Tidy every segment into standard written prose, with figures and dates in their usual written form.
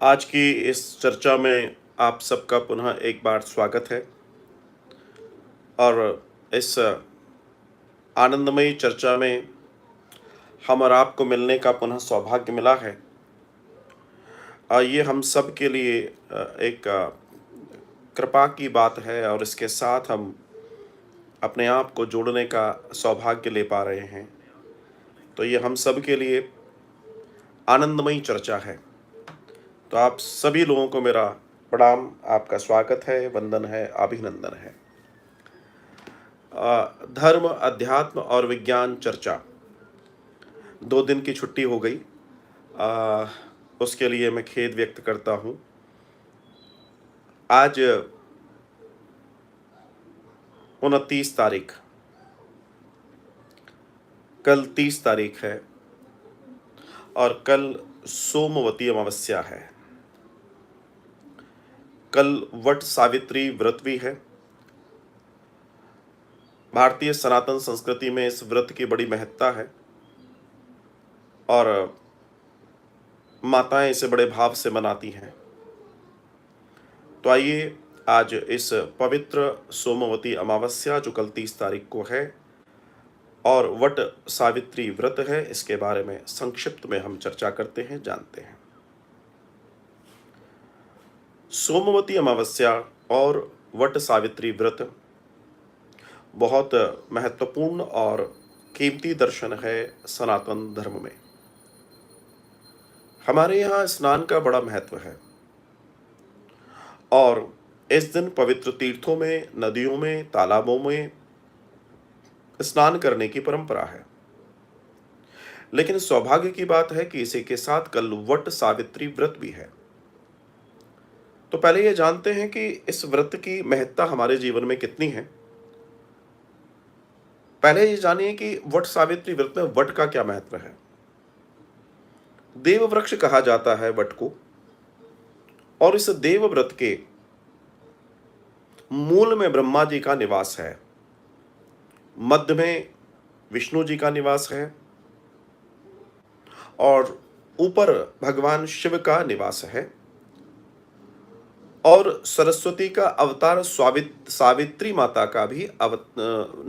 आज की इस चर्चा में आप सबका पुनः एक बार स्वागत है और इस आनंदमयी चर्चा में हम और आपको मिलने का पुनः सौभाग्य मिला है। ये हम सब के लिए एक कृपा की बात है और इसके साथ हम अपने आप को जोड़ने का सौभाग्य ले पा रहे हैं। तो ये हम सब के लिए आनंदमयी चर्चा है। तो आप सभी लोगों को मेरा प्रणाम, आपका स्वागत है, वंदन है, अभिनंदन है। धर्म, अध्यात्म और विज्ञान चर्चा 2 दिन की छुट्टी हो गई। उसके लिए मैं खेद व्यक्त करता हूँ। आज 29 तारीख, कल 30 तारीख है और कल सोमवती अमावस्या है। कल वट सावित्री व्रत भी है। भारतीय सनातन संस्कृति में इस व्रत की बड़ी महत्ता है और माताएं इसे बड़े भाव से मनाती हैं। तो आइए आज इस पवित्र सोमवती अमावस्या जो कल 30 तारीख को है और वट सावित्री व्रत है, इसके बारे में संक्षिप्त में हम चर्चा करते हैं, जानते हैं। सोमवती अमावस्या और वट सावित्री व्रत बहुत महत्वपूर्ण और कीमती दर्शन है सनातन धर्म में। हमारे यहाँ स्नान का बड़ा महत्व है और इस दिन पवित्र तीर्थों में, नदियों में, तालाबों में स्नान करने की परंपरा है। लेकिन सौभाग्य की बात है कि इसी के साथ कल वट सावित्री व्रत भी है। तो पहले ये जानते हैं कि इस व्रत की महत्ता हमारे जीवन में कितनी है। पहले ये जानिए कि वट सावित्री व्रत में वट का क्या महत्व है। देव वृक्ष कहा जाता है वट को और इस देव व्रत के मूल में ब्रह्मा जी का निवास है, मध्य में विष्णु जी का निवास है और ऊपर भगवान शिव का निवास है और सरस्वती का अवतार सावित्री माता का भी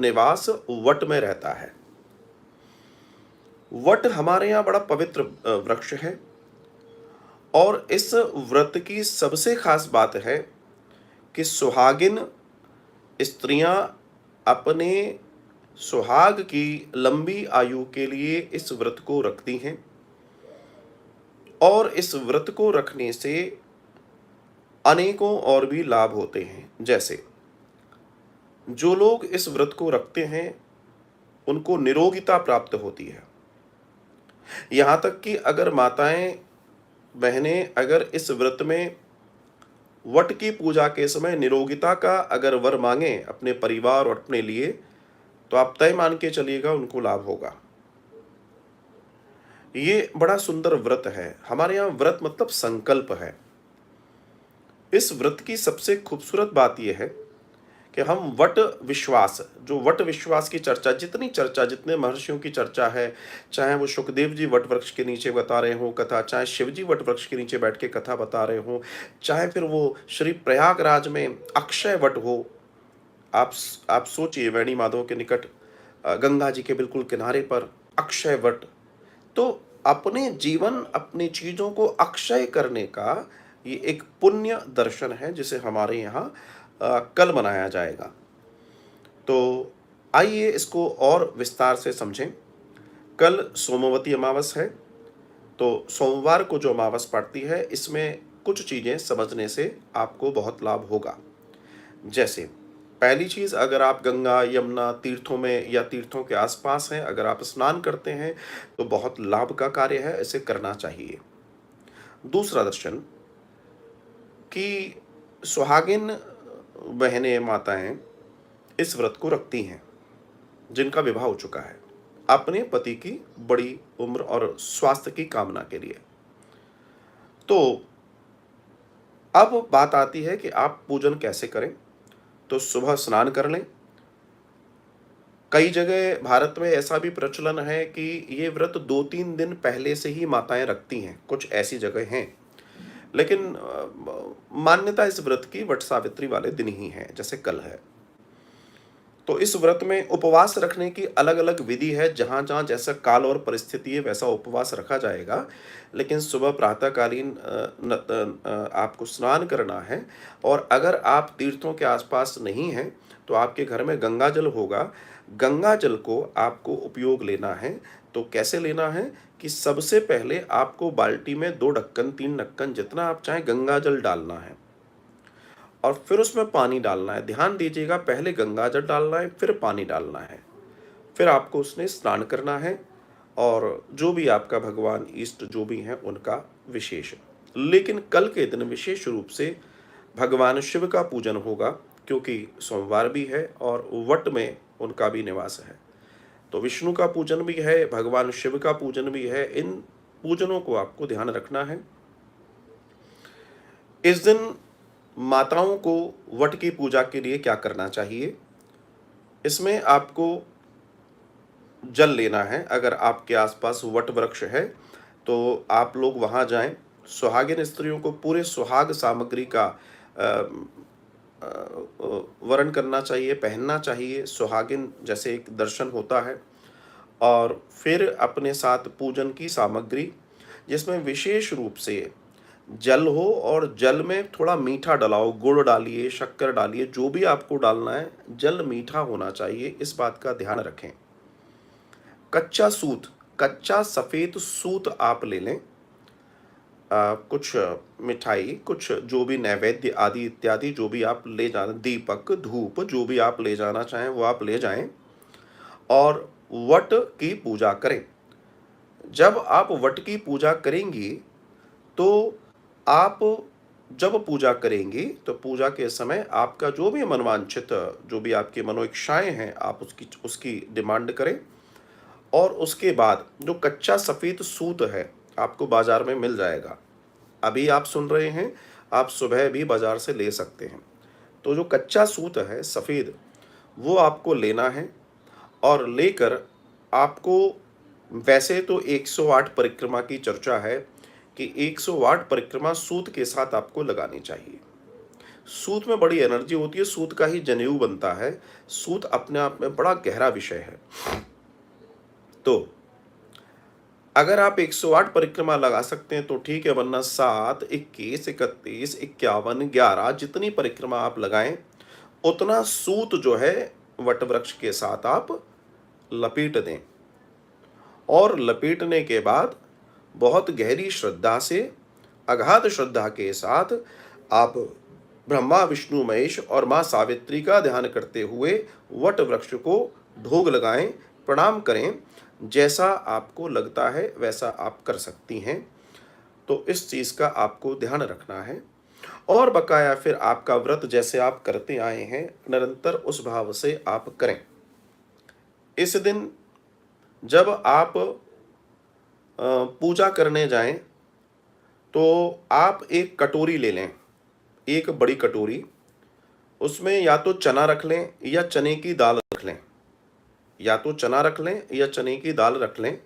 निवास वट में रहता है। वट हमारे यहाँ बड़ा पवित्र वृक्ष है और इस व्रत की सबसे खास बात है कि सुहागिन स्त्रियां अपने सुहाग की लंबी आयु के लिए इस व्रत को रखती हैं और इस व्रत को रखने से अनेकों और भी लाभ होते हैं। जैसे जो लोग इस व्रत को रखते हैं उनको निरोगिता प्राप्त होती है। यहाँ तक कि अगर माताएं बहनें अगर इस व्रत में वट की पूजा के समय निरोगिता का अगर वर मांगे अपने परिवार और अपने लिए, तो आप तय मान के चलिएगा उनको लाभ होगा। ये बड़ा सुंदर व्रत है। हमारे यहाँ व्रत मतलब संकल्प है। इस व्रत की सबसे खूबसूरत बात यह है कि हम वट विश्वास, जो वट विश्वास की चर्चा, जितने महर्षियों की चर्चा है, चाहे वो सुखदेव जी वट वृक्ष के नीचे बता रहे हो कथा, चाहे शिव जी वट वृक्ष के नीचे बैठ के कथा बता रहे हो, चाहे फिर वो श्री प्रयागराज में अक्षय वट हो। आप सोचिए, वेणी माधव के निकट गंगा जी के बिल्कुल किनारे पर अक्षय वट। तो अपने जीवन, अपनी चीजों को अक्षय करने का ये एक पुण्य दर्शन है जिसे हमारे यहाँ कल मनाया जाएगा। तो आइए इसको और विस्तार से समझें। कल सोमवती अमावस है, तो सोमवार को जो अमावस पड़ती है इसमें कुछ चीजें समझने से आपको बहुत लाभ होगा। जैसे पहली चीज, अगर आप गंगा, यमुना तीर्थों में या तीर्थों के आसपास हैं, अगर आप स्नान करते हैं तो बहुत लाभ का कार्य है, इसे करना चाहिए। दूसरा दर्शन कि सुहागिन बहनें, माताएं इस व्रत को रखती हैं जिनका विवाह हो चुका है, अपने पति की बड़ी उम्र और स्वास्थ्य की कामना के लिए। तो अब बात आती है कि आप पूजन कैसे करें। तो सुबह स्नान कर लें। कई जगह भारत में ऐसा भी प्रचलन है कि ये व्रत 2-3 दिन पहले से ही माताएं रखती हैं, कुछ ऐसी जगह हैं। लेकिन मान्यता इस व्रत की वट सावित्री वाले दिन ही है, जैसे कल है। तो इस व्रत में उपवास रखने की अलग-अलग विधि है, जहाँ-जहाँ जैसा काल और परिस्थिति है वैसा उपवास रखा जाएगा। लेकिन सुबह प्रातःकालीन आपको स्नान करना है, और अगर आप तीर्थों के आस-पास नहीं हैं, तो आपके घर में गंगा जल होगा। गंगा जल को आपको उपयोग लेना है। तो कैसे लेना है कि सबसे पहले आपको बाल्टी में 2 ढक्कन, 3 ढक्कन जितना आप चाहें गंगा जल डालना है, और फिर उसमें पानी डालना है। ध्यान दीजिएगा, पहले गंगा जल डालना है, फिर पानी डालना है। फिर आपको उसमें स्नान करना है, और जो भी आपका भगवान इष्ट जो भी हैं उनका विशेष। लेकिन कल के दिन विशेष रूप से भगवान शिव का पूजन होगा, क्योंकि सोमवार भी है और वट में उनका भी निवास है। तो विष्णु का पूजन भी है, भगवान शिव का पूजन भी है। इन पूजनों को आपको ध्यान रखना है। इस दिन माताओं को वट की पूजा के लिए क्या करना चाहिए? इसमें आपको जल लेना है। अगर आपके आसपास वट वृक्ष है तो आप लोग वहाँ जाएं। सुहागिन स्त्रियों को पूरे सुहाग सामग्री का वर्ण करना चाहिए, पहनना चाहिए। सुहागिन जैसे एक दर्शन होता है। और फिर अपने साथ पूजन की सामग्री, जिसमें विशेष रूप से जल हो, और जल में थोड़ा मीठा डलाओ, गुड़ डालिए, शक्कर डालिए, जो भी आपको डालना है, जल मीठा होना चाहिए, इस बात का ध्यान रखें। कच्चा सूत, कच्चा सफ़ेद सूत आप ले लें। कुछ मिठाई, कुछ जो भी नैवेद्य आदि इत्यादि जो भी आप ले जाना, दीपक, धूप, जो भी आप ले जाना चाहें वो आप ले जाएं, और वट की पूजा करें। जब आप वट की पूजा करेंगी, तो आप जब पूजा करेंगी तो पूजा के समय आपका जो भी मनवांछित, जो भी आपकी मनोइच्छाएं हैं, आप उसकी उसकी डिमांड करें। और उसके बाद जो कच्चा सफ़ेद सूत है आपको बाजार में मिल जाएगा। अभी आप सुन रहे हैं, आप सुबह भी बाजार से ले सकते हैं। तो जो कच्चा सूत है सफ़ेद, वो आपको लेना है, और लेकर आपको, वैसे तो 108 परिक्रमा की चर्चा है कि 108 परिक्रमा सूत के साथ आपको लगानी चाहिए। सूत में बड़ी एनर्जी होती है, सूत का ही जनेऊ बनता है। सूत अपने आप में बड़ा गहरा विषय है। तो अगर आप 108 परिक्रमा लगा सकते हैं तो ठीक है, वरना 7, 21, 31, 51, 11 जितनी परिक्रमा आप लगाएं, उतना सूत जो है वट वृक्ष के साथ आप लपेट दें। और लपेटने के बाद बहुत गहरी श्रद्धा से, अगाध श्रद्धा के साथ आप ब्रह्मा, विष्णु, महेश और माँ सावित्री का ध्यान करते हुए वट वृक्ष को भोग लगाएं, प्रणाम करें। जैसा आपको लगता है वैसा आप कर सकती हैं। तो इस चीज़ का आपको ध्यान रखना है। और बकाया फिर आपका व्रत जैसे आप करते आए हैं, निरंतर उस भाव से आप करें। इस दिन जब आप पूजा करने जाएं, तो आप एक कटोरी ले लें, एक बड़ी कटोरी। उसमें या तो चना रख लें या चने की दाल रख लें, या तो चना रख लें या चने की दाल रख लें।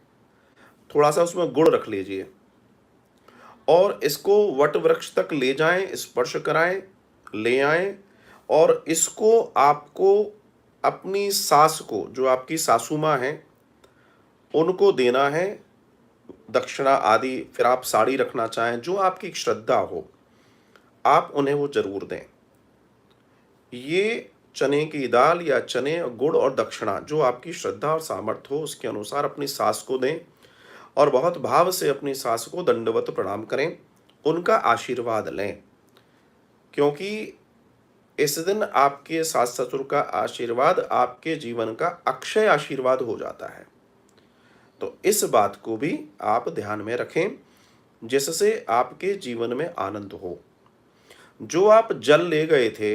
थोड़ा सा उसमें गुड़ रख लीजिए, और इसको वट वृक्ष तक ले जाएं, स्पर्श कराएं, ले आएं। और इसको आपको अपनी सास को, जो आपकी सासू माँ हैं, उनको देना है, दक्षिणा आदि। फिर आप साड़ी रखना चाहें, जो आपकी श्रद्धा हो, आप उन्हें वो जरूर दें। ये चने की दाल या चने, गुड़ और दक्षिणा, जो आपकी श्रद्धा और सामर्थ्य हो उसके अनुसार अपनी सास को दें, और बहुत भाव से अपनी सास को दंडवत प्रणाम करें, उनका आशीर्वाद लें। क्योंकि इस दिन आपके सास ससुर का आशीर्वाद आपके जीवन का अक्षय आशीर्वाद हो जाता है। तो इस बात को भी आप ध्यान में रखें, जिससे आपके जीवन में आनंद हो। जो आप जल ले गए थे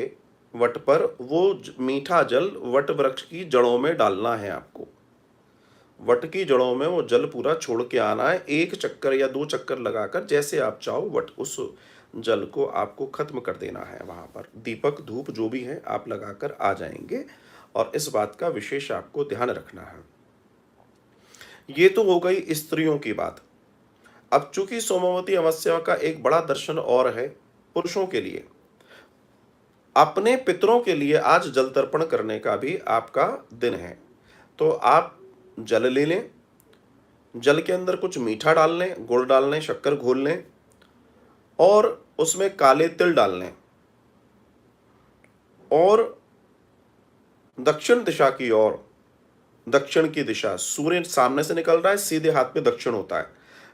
वट पर, वो मीठा जल वट वृक्ष की जड़ों में डालना है आपको। वट की जड़ों में वो जल पूरा छोड़ के आना है, 1 चक्कर या 2 चक्कर लगाकर, जैसे आप चाहो वट उस जल को आपको खत्म कर देना है। वहां पर दीपक, धूप जो भी है आप लगाकर आ जाएंगे, और इस बात का विशेष आपको ध्यान रखना है। ये तो हो गई स्त्रियों की बात। अब चूंकि सोमवती अमावस्या का एक बड़ा दर्शन और है पुरुषों के लिए, अपने पितरों के लिए आज जल तर्पण करने का भी आपका दिन है। तो आप जल ले लें, जल के अंदर कुछ मीठा डाल लें, गुड़ डाल लें, शक्कर घोल लें और उसमें काले तिल डाल लें और दक्षिण दिशा की ओर, दक्षिण की दिशा, सूर्य सामने से निकल रहा है, सीधे हाथ पे दक्षिण होता है,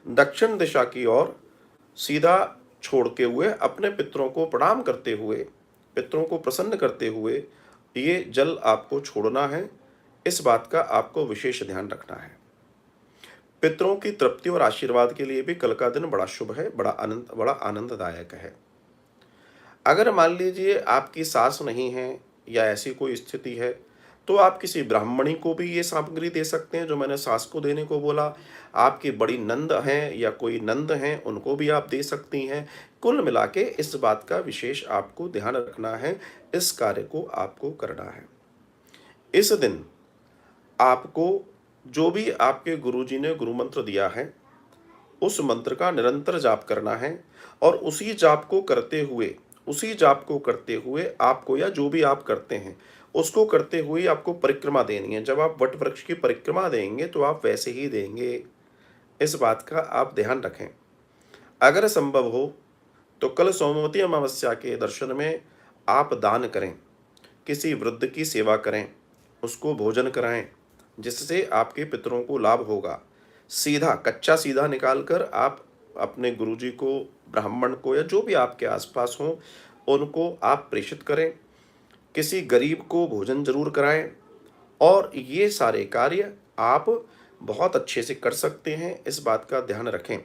दक्षिण दिशा की ओर सीधा छोड़ते हुए अपने पितरों को प्रणाम करते हुए, पितरों को प्रसन्न करते हुए ये जल आपको छोड़ना है। इस बात का आपको विशेष ध्यान रखना है। पितरों की तृप्ति और आशीर्वाद के लिए भी कल का दिन बड़ा शुभ है, बड़ा आनंददायक है। अगर मान लीजिए आपकी सास नहीं है या ऐसी कोई स्थिति है, तो आप किसी ब्राह्मणी को भी ये सामग्री दे सकते हैं जो मैंने सास को देने को बोला। आपकी बड़ी नंद हैं या कोई नंद हैं, उनको भी आप दे सकती हैं। कुल मिला के इस बात का विशेष आपको ध्यान रखना है, इस कार्य को आपको करना है। इस दिन आपको जो भी आपके गुरुजी ने गुरु मंत्र दिया है, उस मंत्र का निरंतर जाप करना है और उसी जाप को करते हुए आपको, या जो भी आप करते हैं उसको करते हुए आपको परिक्रमा देनी है। जब आप वट वृक्ष की परिक्रमा देंगे तो आप वैसे ही देंगे, इस बात का आप ध्यान रखें। अगर संभव हो तो कल सोमवती अमावस्या के दर्शन में आप दान करें, किसी वृद्ध की सेवा करें, उसको भोजन कराएं, जिससे आपके पितरों को लाभ होगा। सीधा कच्चा सीधा निकाल कर आप अपने गुरुजी को, ब्राह्मण को या जो भी आपके आसपास हो उनको आप प्रेषित करें। किसी गरीब को भोजन जरूर कराएं और ये सारे कार्य आप बहुत अच्छे से कर सकते हैं, इस बात का ध्यान रखें।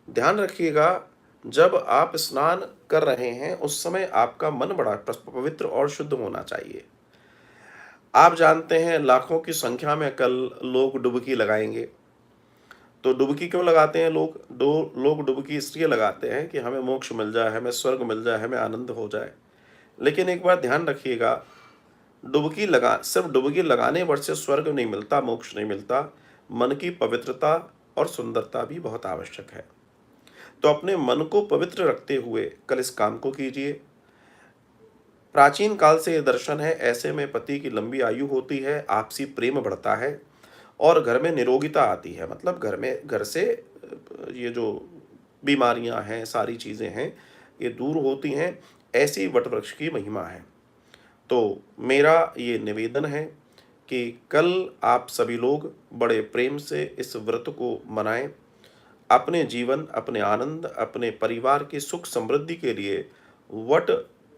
ध्यान रखिएगा, जब आप स्नान कर रहे हैं उस समय आपका मन बड़ा पवित्र और शुद्ध होना चाहिए। आप जानते हैं लाखों की संख्या में कल लोग डुबकी लगाएंगे। तो डुबकी क्यों लगाते हैं लोग? लोग डुबकी इसलिए लगाते हैं कि हमें मोक्ष मिल जाए, हमें स्वर्ग मिल जाए, हमें आनंद हो जाए। लेकिन एक बात ध्यान रखिएगा, सिर्फ डुबकी लगाने भर से स्वर्ग नहीं मिलता, मोक्ष नहीं मिलता। मन की पवित्रता और सुंदरता भी बहुत आवश्यक है। तो अपने मन को पवित्र रखते हुए कल इस काम को कीजिए। प्राचीन काल से ये दर्शन है, ऐसे में पति की लंबी आयु होती है, आपसी प्रेम बढ़ता है और घर में निरोगिता आती है। मतलब घर से ये जो बीमारियां हैं, सारी चीज़ें हैं, ये दूर होती हैं। ऐसी वटवृक्ष की महिमा है। तो मेरा ये निवेदन है कि कल आप सभी लोग बड़े प्रेम से इस व्रत को मनाएं। अपने जीवन, अपने आनंद, अपने परिवार की सुख समृद्धि के लिए वट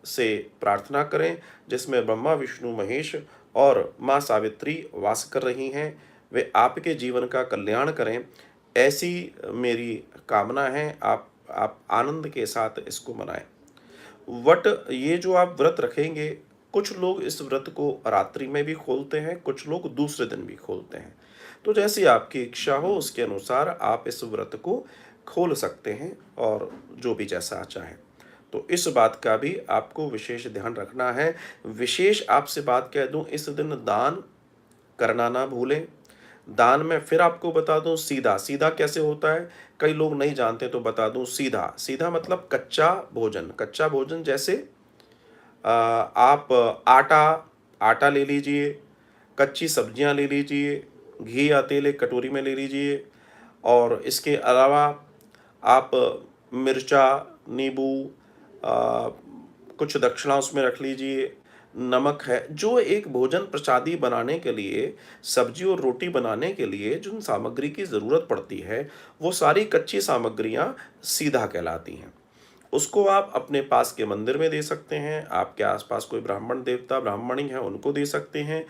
से प्रार्थना करें, जिसमें ब्रह्मा विष्णु महेश और माँ सावित्री वास कर रही हैं। वे आपके जीवन का कल्याण करें, ऐसी मेरी कामना है। आप आनंद के साथ इसको मनाएं। वट, ये जो आप व्रत रखेंगे, कुछ लोग इस व्रत को रात्रि में भी खोलते हैं, कुछ लोग दूसरे दिन भी खोलते हैं। तो जैसी आपकी इच्छा हो उसके अनुसार आप इस व्रत को खोल सकते हैं और जो भी जैसा चाहें। तो इस बात का भी आपको विशेष ध्यान रखना है। विशेष आपसे बात कह दूं, इस दिन दान करना ना भूलें। दान में फिर आपको बता दूं, सीधा सीधा कैसे होता है, कई लोग नहीं जानते तो बता दूं। सीधा सीधा मतलब कच्चा भोजन। कच्चा भोजन जैसे आप आटा ले लीजिए, कच्ची सब्जियां ले लीजिए, घी या तेल एक कटोरी में ले लीजिए और इसके अलावा आप मिर्चा, नींबू, कुछ दक्षिणा उसमें रख लीजिए, नमक है। जो एक भोजन प्रसादी बनाने के लिए, सब्जी और रोटी बनाने के लिए जिन सामग्री की ज़रूरत पड़ती है, वो सारी कच्ची सामग्रियां सीधा कहलाती हैं। उसको आप अपने पास के मंदिर में दे सकते हैं, आपके आसपास कोई ब्राह्मण देवता ब्राह्मणी है उनको दे सकते हैं,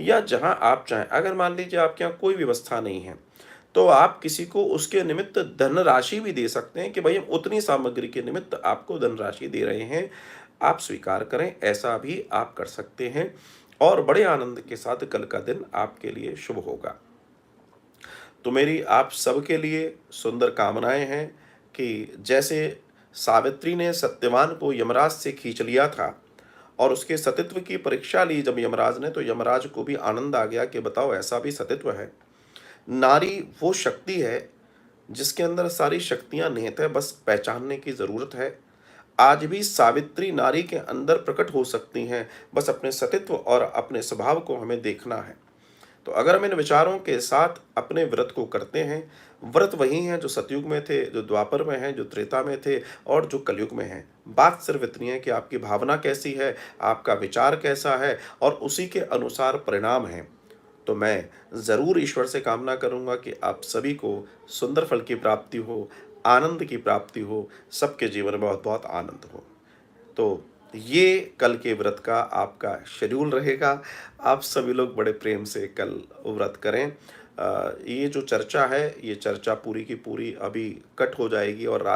या जहां आप चाहें। अगर मान लीजिए आपके यहाँ कोई व्यवस्था नहीं है तो आप किसी को उसके निमित्त धनराशि भी दे सकते हैं कि भाई हम उतनी सामग्री के निमित्त आपको धनराशि दे रहे हैं, आप स्वीकार करें। ऐसा भी आप कर सकते हैं और बड़े आनंद के साथ कल का दिन आपके लिए शुभ होगा। तो मेरी आप सबके लिए सुंदर कामनाएं हैं कि जैसे सावित्री ने सत्यवान को यमराज से खींच लिया था और उसके सतित्व की परीक्षा ली जब यमराज ने, तो यमराज को भी आनंद आ गया कि बताओ ऐसा भी सतित्व है। नारी वो शक्ति है जिसके अंदर सारी शक्तियाँ निहित है, बस पहचानने की ज़रूरत है। आज भी सावित्री नारी के अंदर प्रकट हो सकती हैं, बस अपने सतीत्व और अपने स्वभाव को हमें देखना है। तो अगर हम इन विचारों के साथ अपने व्रत को करते हैं, व्रत वही हैं जो सतयुग में थे, जो द्वापर में हैं, जो त्रेता में थे और जो कलयुग में हैं। बात सिर्फ इतनी है कि आपकी भावना कैसी है, आपका विचार कैसा है और उसी के अनुसार परिणाम हैं। तो मैं ज़रूर ईश्वर से कामना करूँगा कि आप सभी को सुंदर फल की प्राप्ति हो, आनंद की प्राप्ति हो, सबके जीवन में बहुत-बहुत आनंद हो। तो ये कल के व्रत का आपका शेड्यूल रहेगा। आप सभी लोग बड़े प्रेम से कल व्रत करें। ये जो चर्चा है, ये चर्चा पूरी की पूरी अभी कट हो जाएगी और